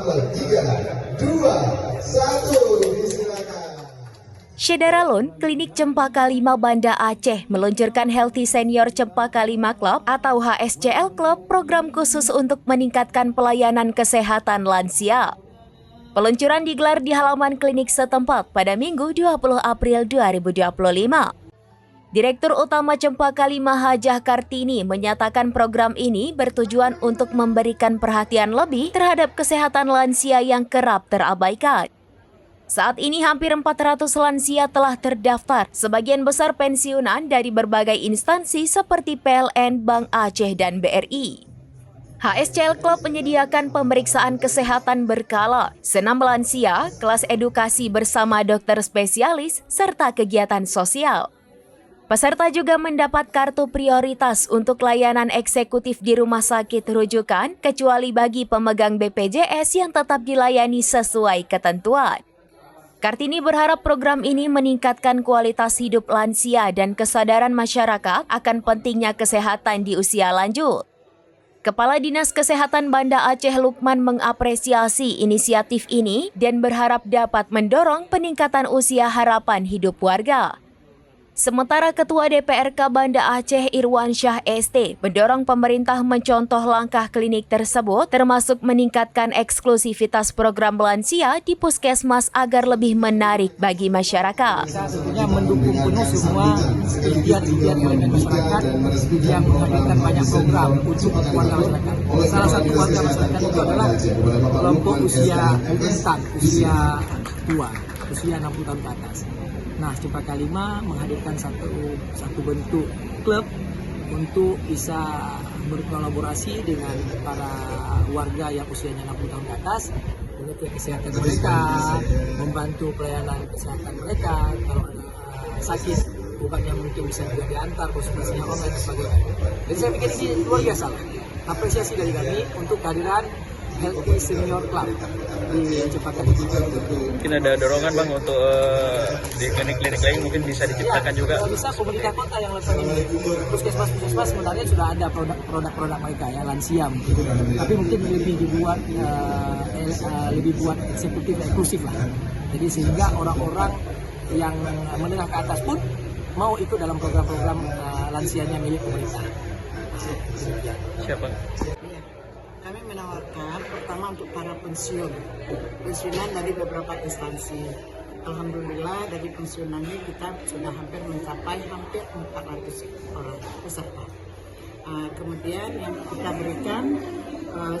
nomor 3, 2, 1, disilakan. Syedaralun, Klinik Cempaka 5 Banda Aceh meluncurkan Healthy Senior Cempaka 5 Club atau HSCL Club, program khusus untuk meningkatkan pelayanan kesehatan lansia. Peluncuran digelar di halaman klinik setempat pada Minggu 20 April 2025. Direktur Utama Cempaka 5 Hajah Kartini menyatakan program ini bertujuan untuk memberikan perhatian lebih terhadap kesehatan lansia yang kerap terabaikan. Saat ini hampir 400 lansia telah terdaftar, sebagian besar pensiunan dari berbagai instansi seperti PLN, Bank Aceh, dan BRI. HSCL Club menyediakan pemeriksaan kesehatan berkala, senam lansia, kelas edukasi bersama dokter spesialis, serta kegiatan sosial. Peserta juga mendapat kartu prioritas untuk layanan eksekutif di rumah sakit rujukan, kecuali bagi pemegang BPJS yang tetap dilayani sesuai ketentuan. Kartini berharap program ini meningkatkan kualitas hidup lansia dan kesadaran masyarakat akan pentingnya kesehatan di usia lanjut. Kepala Dinas Kesehatan Banda Aceh Lukman mengapresiasi inisiatif ini dan berharap dapat mendorong peningkatan usia harapan hidup warga. Sementara Ketua DPRK Banda Aceh Irwan Syah ST mendorong pemerintah mencontoh langkah klinik tersebut, termasuk meningkatkan eksklusivitas program lansia di puskesmas agar lebih menarik bagi masyarakat. Kita tentunya mendukung penuh semua ikhtiar elemen masyarakat yang menghadirkan banyak program untuk warga masyarakat. Salah satu warga masyarakat itu adalah kelompok usia rentan, usia tua, usia 60 tahun ke atas. Nah, Cempaka 5 menghadirkan satu bentuk klub untuk bisa berkolaborasi dengan para warga yang usianya 60 tahun ke atas, untuk kesehatan mereka, membantu pelayanan kesehatan mereka, kalau ada sakit, obatnya mungkin bisa juga diantar, konsultasinya online dan sebagainya. Jadi saya pikir ini luar biasa lah. Apresiasi dari kami untuk kehadiran Healthy Senior Club di Cempaka 5. Mungkin ada dorongan Bang untuk di klinik-klinik lain mungkin bisa diciptakan juga. Kalau bisa pemerintah kota yang lepas ini, puskesmas sebenarnya sudah ada produk-produk mereka ya, lansia mungkin. Tapi mungkin lebih buat eksekutif eksklusif lah. Jadi sehingga orang-orang yang menengah ke atas pun mau ikut dalam program-program lansianya milik pemerintah. Siapa? Kami menawarkan pertama untuk para pensiunan dari beberapa instansi. Alhamdulillah dari pensiunan ini kita sudah mencapai hampir 400 orang peserta. Kemudian yang kita berikan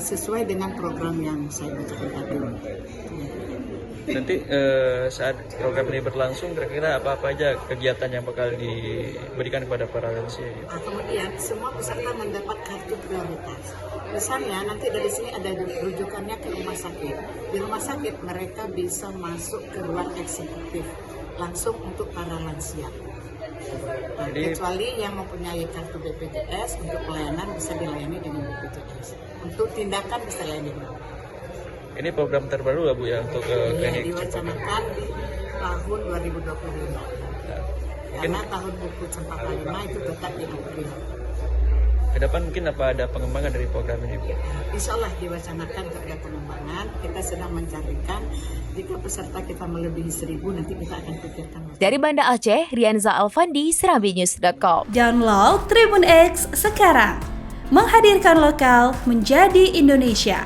sesuai dengan program yang saya bacakan tadi. Nanti saat program ini berlangsung, kira-kira apa aja kegiatan yang bakal diberikan kepada para lansia? Kemudian semua peserta mendapat kartu prioritas. Misalnya nanti dari sini ada rujukannya ke rumah sakit. Di rumah sakit mereka bisa masuk ke ruang eksekutif langsung untuk para lansia. Kecuali yang mempunyai kartu BPJS untuk pelayanan bisa dilayani dengan BPJS. Untuk tindakan bisa dilayani. Ini program terbaru lah Bu ya untuk klinik diwacanakan di tahun 2025. Karena tahun buku Cempaka 5 itu tetap di April. Ke depan mungkin apa ada pengembangan dari program ini Bu? Insya Allah diwacanakan untuk ada pengembangan. Kita sedang mencarikan jika peserta kita melebihi 1.000 nanti kita akan pikirkan. Dari Banda Aceh, Rianza Alfandi, SerambiNews.com. Download Tribun X sekarang, menghadirkan lokal menjadi Indonesia.